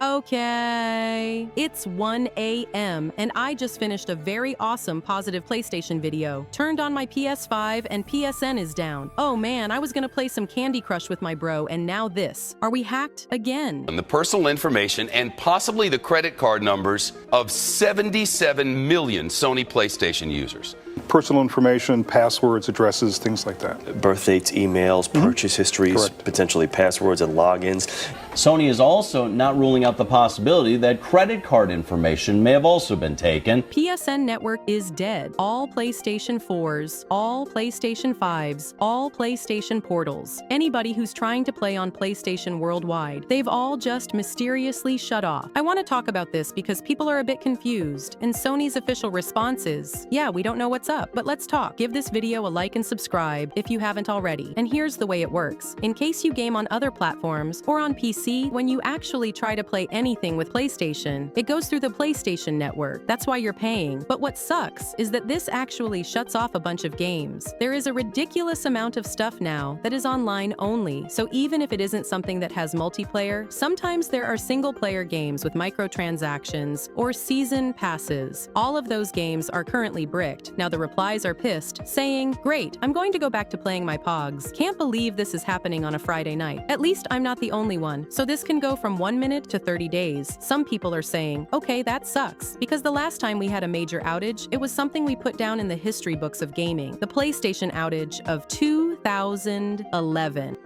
Okay, it's 1 a.m. and I just finished a very awesome positive PlayStation video. Turned on my PS5 and PSN is down. Oh man, I was gonna play some Candy Crush with my bro and now this. Are we hacked again? And the personal information and possibly the credit card numbers of 77 million Sony PlayStation users. Personal information, passwords, addresses, things like that. Birth dates, emails, purchase histories, Correct. potentially passwords and logins. Sony is also not ruling out the possibility that credit card information may have also been taken. PSN network is dead. All PlayStation 4s, all PlayStation 5s, all PlayStation portals. Anybody who's trying to play on PlayStation worldwide, they've all just mysteriously shut off. I want to talk about this because people are a bit confused, and Sony's official response is, yeah, we don't know what's up, but let's talk. Give this video a like and subscribe if you haven't already. And here's the way it works. In case you game on other platforms or on PC, when you actually try to play anything with PlayStation, it goes through the PlayStation network. That's why you're paying. But what sucks is that this actually shuts off a bunch of games. There is a ridiculous amount of stuff now that is online only, so even if it isn't something that has multiplayer, sometimes there are single-player games with microtransactions or season passes. All of those games are currently bricked. Now the replies are pissed, saying, "Great, I'm going to go back to playing my Pogs. Can't believe this is happening on a Friday night. At least I'm not the only one." So this can go from 1 minute to 30 days. Some people are saying, okay, that sucks, because the last time we had a major outage, it was something we put down in the history books of gaming, the PlayStation outage of 2011.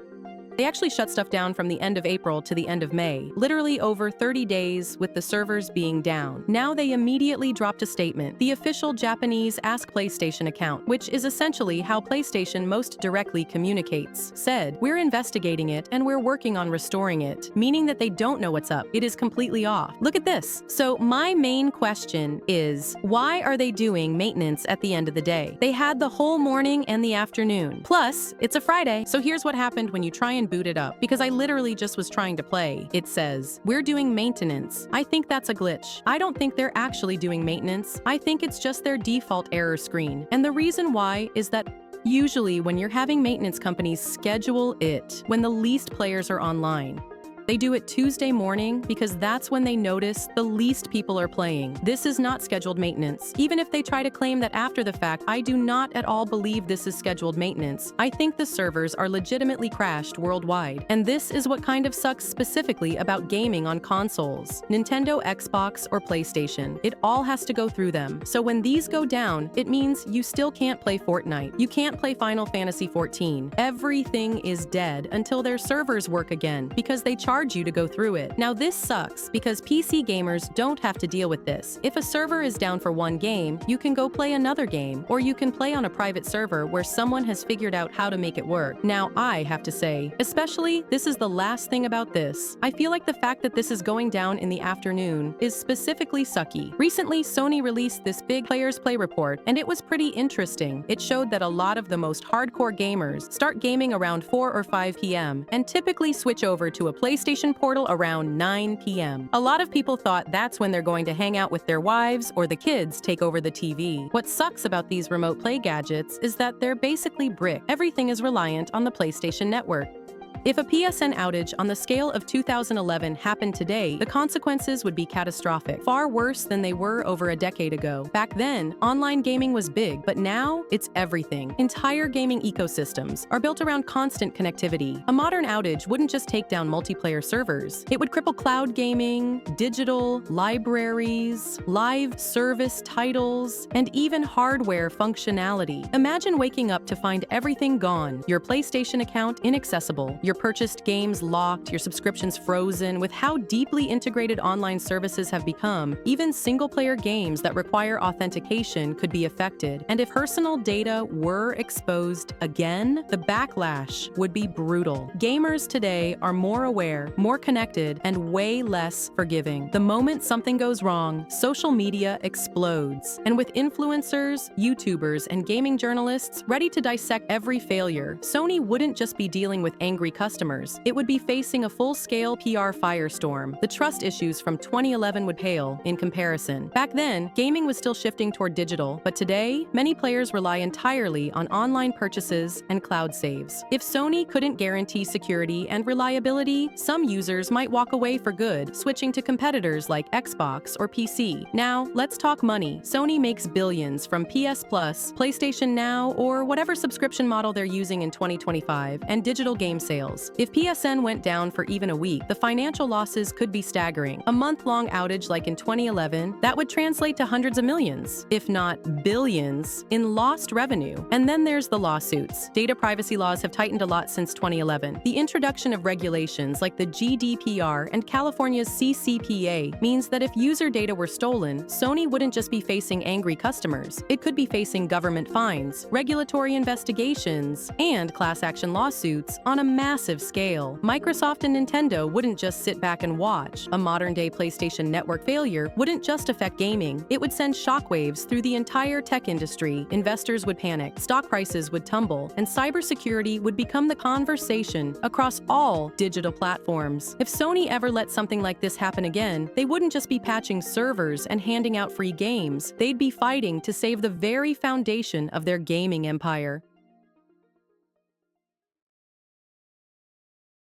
They actually shut stuff down from the end of April to the end of May, literally over 30 days with the servers being down. Now they immediately dropped a statement, the official Japanese Ask PlayStation account, which is essentially how PlayStation most directly communicates, said, "We're investigating it and we're working on restoring it," meaning that they don't know what's up. It is completely off. Look at this. So my main question is, why are they doing maintenance at the end of the day? They had the whole morning and the afternoon. Plus, it's a Friday. So here's what happened when you try and boot it up, because I literally just was trying to play. It says, "We're doing maintenance." I think that's a glitch. I don't think they're actually doing maintenance. I think it's just their default error screen. And the reason why is that usually when you're having maintenance companies schedule it when the least players are online. They do it Tuesday morning because that's when they notice the least people are playing. This is not scheduled maintenance. Even if they try to claim that after the fact, I do not at all believe this is scheduled maintenance. I think the servers are legitimately crashed worldwide. And this is what kind of sucks specifically about gaming on consoles. Nintendo, Xbox, or PlayStation. It all has to go through them. So when these go down, it means you still can't play Fortnite. You can't play Final Fantasy XIV. Everything is dead until their servers work again because they charge you to go through it. Now this sucks because PC gamers don't have to deal with this. If a server is down for one game, you can go play another game, or you can play on a private server where someone has figured out how to make it work. Now I have to say, especially this is the last thing about this. I feel like the fact that this is going down in the afternoon is specifically sucky. Recently, Sony released this big Players Play report, and it was pretty interesting. It showed that a lot of the most hardcore gamers start gaming around 4 or 5 p.m. and typically switch over to a PlayStation portal around 9 p.m. A lot of people thought that's when they're going to hang out with their wives or the kids take over the TV. What sucks about these remote play gadgets is that they're basically brick. Everything is reliant on the PlayStation network. If a PSN outage on the scale of 2011 happened today, the consequences would be catastrophic, far worse than they were over a decade ago. Back then, online gaming was big, but now it's everything. Entire gaming ecosystems are built around constant connectivity. A modern outage wouldn't just take down multiplayer servers. It would cripple cloud gaming, digital, libraries, live service titles, and even hardware functionality. Imagine waking up to find everything gone, your PlayStation account inaccessible, your purchased games locked, your subscriptions frozen. With how deeply integrated online services have become, even single-player games that require authentication could be affected. And if personal data were exposed again, the backlash would be brutal. Gamers today are more aware, more connected, and way less forgiving. The moment something goes wrong, social media explodes. And with influencers, YouTubers, and gaming journalists ready to dissect every failure, Sony wouldn't just be dealing with angry customers customers. It would be facing a full-scale PR firestorm. The trust issues from 2011 would pale in comparison. Back then, gaming was still shifting toward digital, but today, many players rely entirely on online purchases and cloud saves. If Sony couldn't guarantee security and reliability, some users might walk away for good, switching to competitors like Xbox or PC. Now, let's talk money. Sony makes billions from PS Plus, PlayStation Now, or whatever subscription model they're using in 2025, and digital game sales. If PSN went down for even a week, the financial losses could be staggering. A month-long outage like in 2011, that would translate to hundreds of millions, if not billions, in lost revenue. And then there's the lawsuits. Data privacy laws have tightened a lot since 2011. The introduction of regulations like the GDPR and California's CCPA means that if user data were stolen, Sony wouldn't just be facing angry customers. It could be facing government fines, regulatory investigations, and class action lawsuits on a massive scale. Microsoft and Nintendo wouldn't just sit back and watch. A modern-day PlayStation Network failure wouldn't just affect gaming. It would send shockwaves through the entire tech industry. Investors would panic, stock prices would tumble, and cybersecurity would become the conversation across all digital platforms. If Sony ever let something like this happen again, they wouldn't just be patching servers and handing out free games. They'd be fighting to save the very foundation of their gaming empire.